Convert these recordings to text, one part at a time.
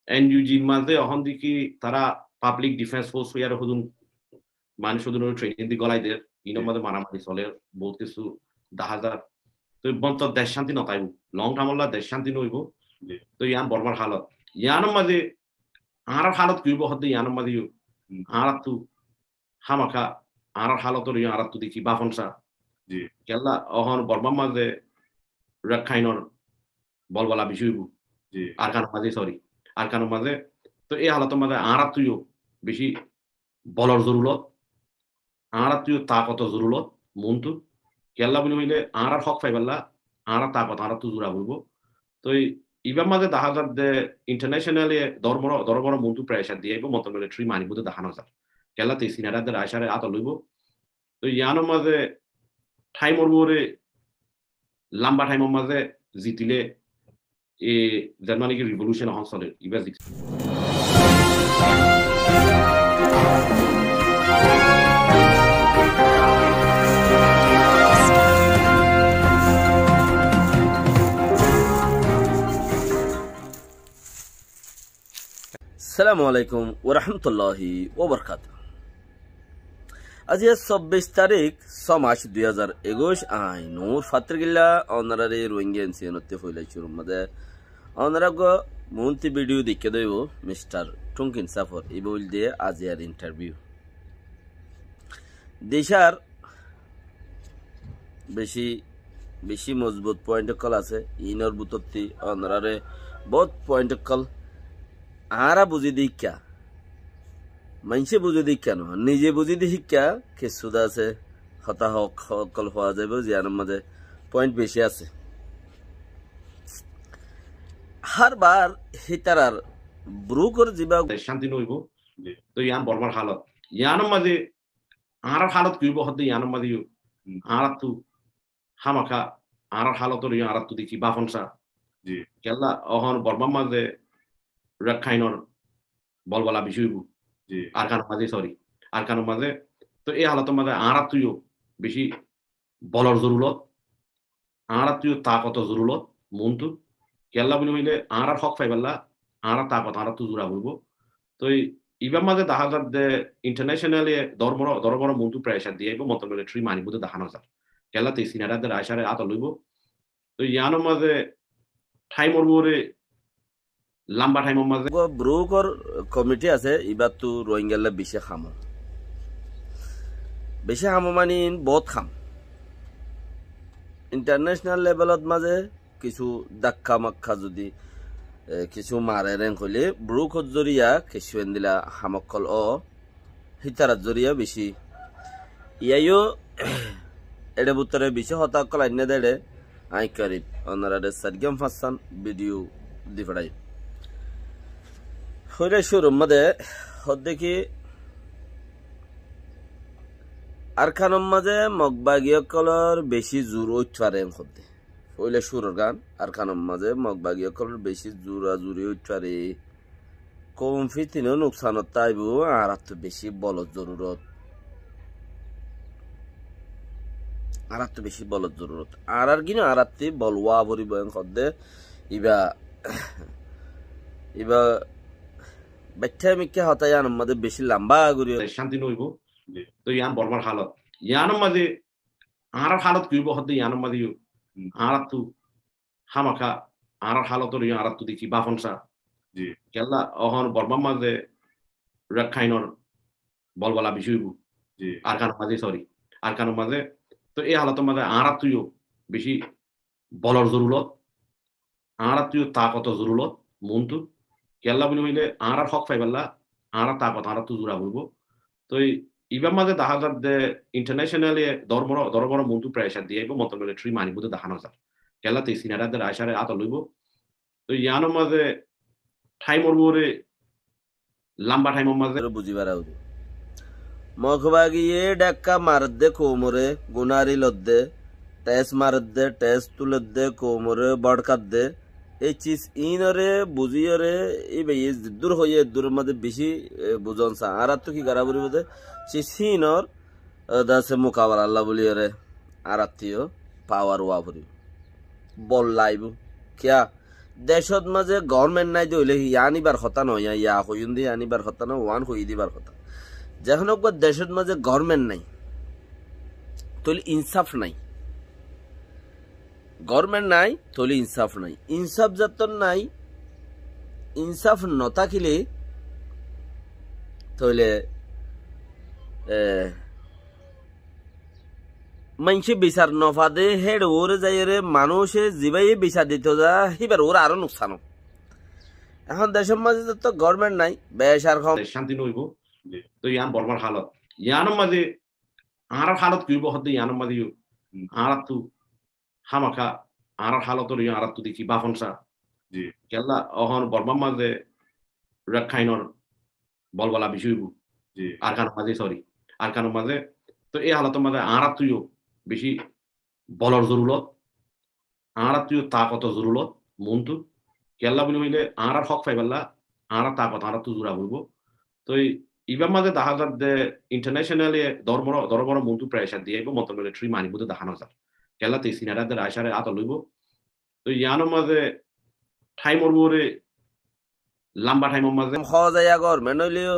এনইউজির মাঝে অহন দেখি তারা পাবলিক ডিফেন্স ফোর্স হইয়ার হুদুন মানুষ হুদুন ট্রেনিং দি গলাইদের ইনোর মাঝে মারামারি চলে বহুত কিছু দেখা যায় তো বন্ত দেশ শান্তি নতাইব লং টার্মলা দেশ শান্তি নইব তো ইয়ান বর্মার হালত ইয়ানোর মাঝে আর হালত কিব হতে ইয়ানোর মাঝে আর তু হামাখা আর হালতর ইয়া আর তু দেখি বাফনসা কেলা অহন বর্মার মাঝে রক্ষাইনর বলবলা বিষয় আর কারণ মাঝে সরি আর কারণ মাঝে তো এই হালতের মাঝে আর তুইও বেশি বলর জরুরত আর তুইও তাকত জরুরত মনতু কেল্লা বলি হইলে আর হক পাইবাল্লা আর তাকত আর তু জোড়া বলবো তো ইবার মাঝে দেখা যায় যে ইন্টারন্যাশনালি দরবড় মন্ত্রী প্রেসার দিয়ে মত মিলিটারি মানিবুতে দেখানো যায় কেলাতে সিনারাদের আশারে আত লইব তো ইয়ানোর মাঝে টাইমর বরে লম্বা টাইমের মাঝে জিতিলে এ জার্মানিকে রিভলিউশন হসলে ইবার আসসালামু আলাইকুম ওয়া রাহমাতুল্লাহি ওয়া বারাকাতুহু। আজ 26 তারিখ 6 মাস 2021 আই নূর ফাত্রগিল্লা অনারারে রোহিঙ্গা এনসিএনতে ফইলাইছুর মধ্যে অনারাগ মন্ত্রী ভিডিও দেখে দেব মিস্টার টঙ্কিন সাফর এই বল দিয়ে আজ এর ইন্টারভিউ দেশার বেশি মজবুত পয়েন্ট কল আছে ইনর বুতত্তি অনারারে বহুত পয়েন্ট কল আরা বুঝি দীক্ষা মানুষে বুঝি দীক্ষা নহ নিজে বুঝি দি শিক্ষা কিছুদা আছে হতাহ কল হওয়া যাবে জিয়ার মাঝে পয়েন্ট বেশি আছে হারবার হিতারার ব্রুকর জিবা শান্তি নইব তো ইয়ান বর্মার হালত ইয়ানোর মাঝে আর হালত কিব হতে ইয়ানোর মাঝে আর তু হামাখা আর হালতর ইয়া আর তু দেখি বাফনসা কেল্লা অহন বর্মার মাঝে রক্ষাইনর বলবলা বিষয় আর কারণ মাঝে সরি আর কারণ মাঝে তো এই হালতের মাঝে আর তুইও বেশি বলর জরুরত আর তুইও তাকত জরুরত মনতু কেল্লা বলি হইলে আর হক পাইবাল্লা আর তাকত আর তু জোড়া বলবো তো ইবার মাঝে দেখা যায় যে ইন্টারন্যাশনালি দরবড় মন্ত্রী প্রেসার দিয়ে মত মিলিটারি মানিবুতে দেখানো যায় কেল্লাতে সিনারাদের আশারে আত লইব তো ইয়ানোর মাঝে টাইমর বরে লম্বা টাইমের মাঝে ব্রুকর কমিটি আছে এবার তো রোহিঙ্গালে বেশি খামো মানে বহুত খাম ইন্টারন্যাশনাল লেভেলত মাঝে কিছু দাক্কা মাক্কা যদি কিছু মারে রেং হইলে ব্রুকর জরিয়া কিছু দিলা হামকল ও হিতারাত জরিয়া বেশি ইয়াইও এডে বুতরে বেশি হতাকল আইনে দেড়ে আই করিব অনারাদের সারগম ফাসান ভিডিও দি ফড়াই হইলে শুরু মধ্যে দেখি আর খানম মাঝে মগবাগীয় কলর বেশি জোর উঠবারে হতে হইলে সুরের গান আর খানম মাঝে মগবাগীয় কলর বেশি জোরা জুড়ি উঠবারে কম ফিতিনও নোকসানত তাইব আর তো বেশি বলদ জরুরত আর কিনা আর বলওয়া ভরিব হদে ইবা ব্যাখ্যা মিখ্যা হতাই আন মাঝে বেশি লম্বা করি শান্তি নইব তো ইয়ান বর্মার হালত ইয়ানোর মাঝে আর হালত কিব হতে ইয়ানোর মাঝে আর তু হামাখা আর হালতর ইয়া আর তু দেখি বাফনসা কেল্লা অহন বর্মার মাঝে রক্ষাইনর বলবলা বিষয় আর কারণ মাঝে সরি আর কারণ মাঝে তো এই হালতের মাঝে আর তুইও বেশি বলর জরুরত আর তুইও তাকত জরুরত মনতু কেল্লা বলি হইলে আর হক পাইবাল্লা আর তাকত আর তু জোড়া বলবো তো ইবার মাঝে দেখা যায় যে ইন্টারন্যাশনালি দরবড় মন্ত্রী প্রেসার দিয়ে মত মিলিটারি মানিবুতে দেখানো যায় কেল্লাতে সিনারাদের আশারে আত লইব তো ইয়ানোর মাঝে টাইমর বরে লম্বা টাইমের মাঝে বুঝিবার মখবাগিয়ে ডাক্কা মারদে কোমরে গুনারি লদ্দে টেস মারদে টেস তুলদে কোমরে বড়কাদ্দে এই চিজ ইনরে বুঝিয়রে এই বেয়ে দূর হইয়ে দূরের মধ্যে বেশি বুঝন সা আর তো কি গারা বলি বোধে চিসিনর দাসে মোকাবার আল্লাহ বলিয়রে আর আত্মীয় পাওয়ার ওয়া ভরি বল লাইব কিয়া দেশত মাঝে গভর্নমেন্ট নাই দইলে ইয়া আনিবার কথা নয় ইয়া হইন দিয়ে আনিবার কথা নয় ওয়ান হই দিবার কথা যখন একবার দেশত মাঝে গভর্নমেন্ট নাই তৈলে ইনসাফ নাই গভর্নমেন্ট নাই তৈলে ইনসাফ নাই ইনসাফ যতন নাই ইনসাফ নথাকিলে তৈলে মানসি বিচার নফাদে হেড ওরে যাইরে মানুষে জিবাই বিচার দিতে যা হিবার ওর আরো নুকসান এখন দেশের মাঝে তো গভর্নমেন্ট নাই বেশ আর শান্তি নইব তো ইয়ান বর্মার হালত ইয়ানোর মাঝে আর হালত কইব হতে ইয়ানোর মাঝে আর তু হামাখা আর হালতর আর তু দেখি বাফনসা জি কেলা অহন বর্মার মাঝে রাখাইনর বলবলা বিষয় জি আর কার মাঝে সরি আর কার মাঝে তো এই হালতের মাঝে আর তুইও বেশি বলর জরুরত আর তুইও তাকত জরুরত মনটু কেলা বলে হইলে আর হক পাইবাল্লা আর তাকত আর তু জোড়া বলবো তো ইবার মাঝে দেখা যার যে ইন্টারন্যাশনালি দরবর মন্টু প্রেসার দিয়ে মত মিলিটারি মানিবুতে দেখানো যায় কেলাতে সিনারাদের আশারে আত লইব তো ইয়ানোর মাঝে টাইমর বরে লম্বা টাইমের মাঝে হজায়া গভর্নমেন্ট হইলেও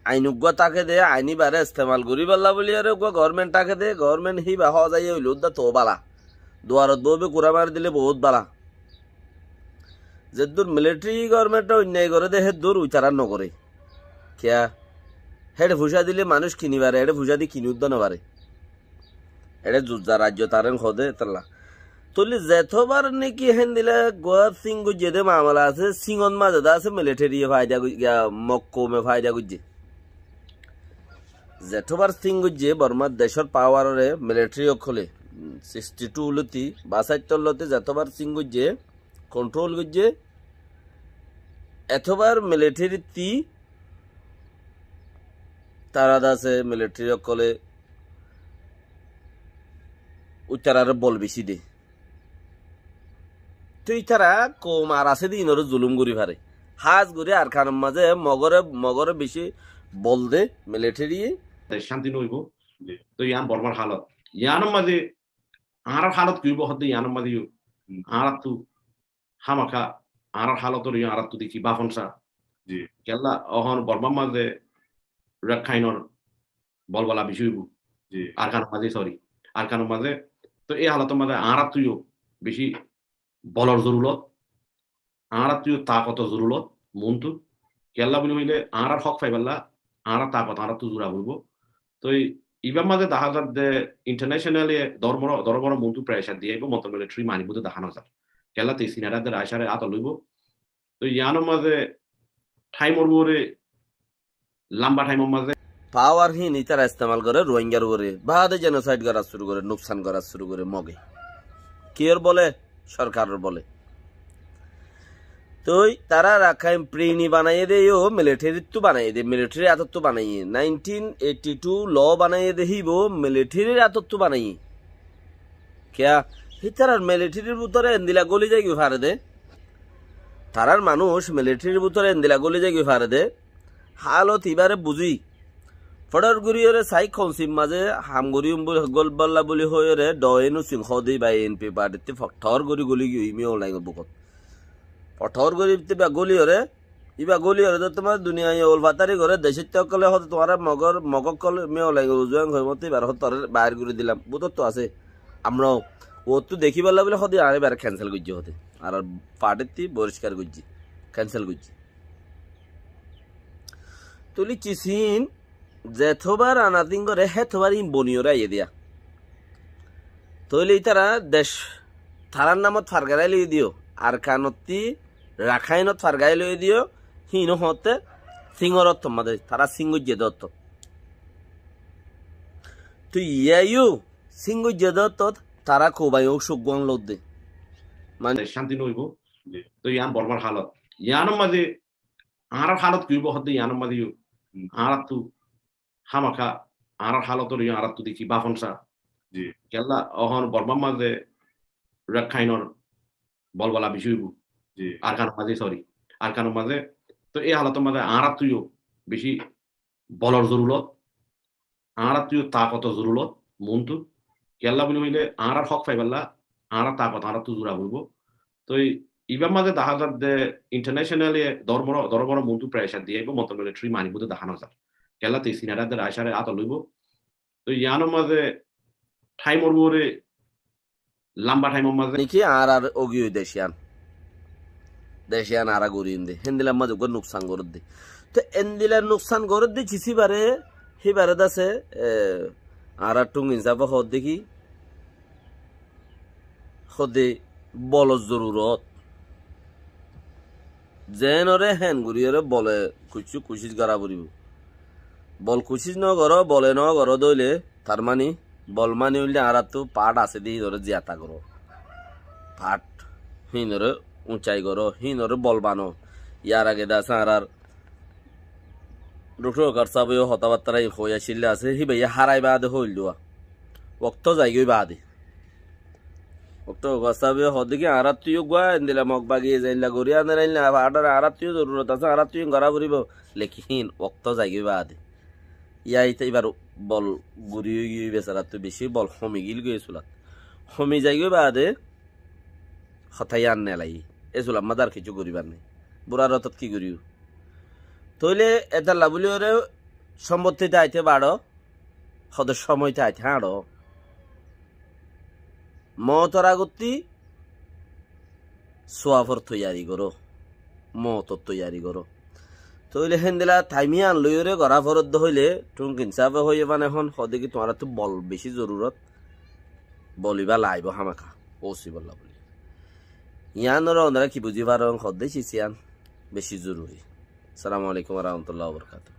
আইনুজ্ঞ তাকে দে আইনি বারে ইস্তেমাল করি পাল্লা বলি আর গভর্নমেন্ট তাকে দে গভর্নমেন্ট হি বা হজাইয়া হইল দা তো বালা দুয়ারত বউবে কুড়া মারি দিলে বহুত বালা যে দূর মিলিটারি গভর্নমেন্ট অন্যায় করে দে হে দূর উচ্চারণ নকরে খেয়া হেড ভুষা দিলে মানুষ কিনিবারে হেড ভুষা দিয়ে কিনি উদ্যান পারে হেডে যুদ্ধা রাজ্য তারেন খদে তাল্লা তলি যেতবার নাকি হেন দিলে গোয়া সিং গুজে দে মামলা আছে সিংন মাঝে আছে মিলিটারি ফায়দা মক্কমে ফায়দা গুজে যেতবার সিং গুজে বর্মার দেশের পাওয়ারে মিলিটারি অখলে 62 লতি 72 লতে যেতবার সিং গুজে কন্ট্রোল গুজে এতবার মিলিটারি তি তারা দাসে মিলিটারি অকলে উচ্চারার বল বেশি দে তুই তারা কম আর আছে দিন ওর জুলুম করি পারে হাজ করে আর খানের মাঝে মগরে বেশি বল দে মিলিটারি শান্তি নইব তো ইয়ান বর্মার হালত ইয়ানোর মাঝে আর হালত কইব হতে ইয়ানোর মাঝে আর তু হামাখা আর হালতর আর তু দেখি বাফনসা জি কেলা অহন বর্মার মাঝে রাখাইনর বলবলা বিষয় জি আর কার মাঝে সরি আর কার মাঝে তো এই হালতের মাঝে আর তুইও বেশি বলর জরুরত আর তুইও তাকত জরুরত মনটু কেলা বলে হইলে আর হক পাইবাল্লা আর তাকত আর তু জোড়া বলবো তো ইবার মাঝে দেখা যার যে ইন্টারন্যাশনালি দরবর মন্টু প্রেসার দিয়ে মত মিলিটারি মানিবুতে দেখানো যায় কেলাতে সিনারাদের আশারে আত লইব তো ইয়ানোর মাঝে টাইমর বরে লম্বা টাইমের মাঝে পাওয়ার হি নিতারা ইস্তেমাল করে রোহিঙ্গার উপরে বাদে জেনোসাইড করা শুরু করে নুকসান করা শুরু করে মগে কিয়র বলে সরকারের বলে তো তারা রাখাই প্রিনি বানাইয়ে দে ও মিলিটারি তো বানাইয়ে দে মিলিটারি আতত তো বানাইয়ে 1982 ল বানাইয়ে দেহিব মিলিটারির আতত তো বানাইয়ে কেয়া হিতারার মিলিটারির ভিতরে এন্দিলা গলি যাই ফারে দে তারার মানুষ মিলিটারির ভিতরে এন্দিলা গলি যাই ফারে দে হালত এবারে বুঝি ফডর গুরিয়রে সাই খনসিম মাঝে হামগুরিম গল বল্লা বলি হয়রে ডয়েনু সিংহ দি বাই এনপি পার্টিতে ফঠর গরি গলি গই মি অনলাইন বুকত ফঠর গরি বা গলিয়রে ইবা গলিয়রে তো তোমার দুনিয়ায় ওল ফাতারি করে দেশিত কলে হতে তোমার মগক কলে মি অনলাইন জয়ং হইমতে বার হতর বাইর গুরি দিলাম বুতত তো আছে আমরা ও তো দেখি বললা বলে হদি আরে বার ক্যান্সেল গজ্জি হতে আর পার্টিতে বহিষ্কার গজ্জি ক্যান্সেল গজ্জি তুলি চিসিন যেতবার আনাতিং করে হেতবার ইন বনিয়রা ইয়ে দিয়া তৈলে তারা দেশ থারার নামত ফারগারাই লই দিও আর কানতি রাখাইনত ফারগাই লই দিও হিন হতে সিংহরত তোমাদের তারা সিংহ যে দত্ত তুই ইয়াইও সিংহ যে দত্ত তারা কোবাই ও সুগন লোদ দে মানে শান্তি নইব তো ইয়ান বর্মার হালত ইয়ানোর মাঝে আর হালত কইব হতে ইয়ানোর মাঝে আর তু হামাখা আর হালতর আর তু দেখি বাফনসা জি কেলা অহন বর্মার মাঝে রাখাইনর বলবলা বিষয় জি আর কার মাঝে সরি আর কার মাঝে তো এই হালতের মাঝে আর তুইও বেশি বলর জরুরত আর তুইও তাকত জরুরত মনটু কেলা বলে হইলে আর হক পাইবাল্লা আরা তা কথা আরা তুজুরা বলবো তো ইবার মাঝে দেখা যার যে ইন্টারন্যাশনালি দরবর মন্ত্রী প্রেসার দিয়ে মত মিলিটারি মানি বুঝে দেখানো যায় কেলাতে সিনারাদের আশারে আত লইব তো ইয়ানোর মাঝে টাইমর বরে লম্বা টাইমর মাঝে নাকি আর ওগিও দেশিয়ান আরা গরিন দে হেন্দিলাম মাঝে গর নুকসান গরদ দে তো এন্দিলা নুকসান গরদ দে চিসিবারে হিবারে দাসে আর টুং ইনসাফা হদ দেখি হদে বল জরুরত যেনরে হেন গুরিয়রে বলে কুচু কুচিস গড়া বুড়িব বল কুচিস ন গর বলে ন গর দইলে তার মানে বল মানে হইলে আর তো পাট আছে দি ধরে জিয়াতা করো পাট হিনরে উঁচাই করো হিনরে বল বানো ইয়ার আগে দাস আর ডক্টর কারসাবেও হতাবার্তারাই হইয়া ছিলে আছে হি ভাইয়া হারাই বাদে হইল দোয়া ওক্ত যাইগই বাদে ওক্ত কারসাবে হদিকে আর তুইও গুয়া এন্দিলা মগ বাগিয়ে যাইলা গরিয়া নাইলা আডার আর তুইও জরুরত আছে আর তুই গড়া বুড়িব লেখিন ওক্ত যাইগই বাদে ইয়াইতে এবার বল গুড়িয়ে গিয়ে বেচারা তো বেশি বল হমি গিল গিয়েছিলাম হমি যাইগই বাদে হতাই আর নেলাই এসুলাম মাদার কিছু করিবার নেই বুড়ার রথত কি করিও তইলে এটা লাভলি ওরে সম্পত্তিতে আইতে বাড়ো হদের সময়তে আইতে হাঁড়ো মতর আগতি সোয়াফর তৈয়ারি করো মতর তৈয়ারি করো তইলে হেন্দিলা থাইমি আনলই ওরে গড়া ফরদ হইলে টুং কিনসাবে হইয়ে মানে এখন হদিকে তোমার তো বল বেশি জরুরত বলিবা লাইব হামাখা পৌঁছিব লাভলি ইয়ানোর ওনারা কি বুঝি পারো হদ্দে চিচিয়ান বেশি জরুরি। আসসালামু আলাইকুম ওয়া রাহমাতুল্লাহি ওয়া বারাকাতুহু।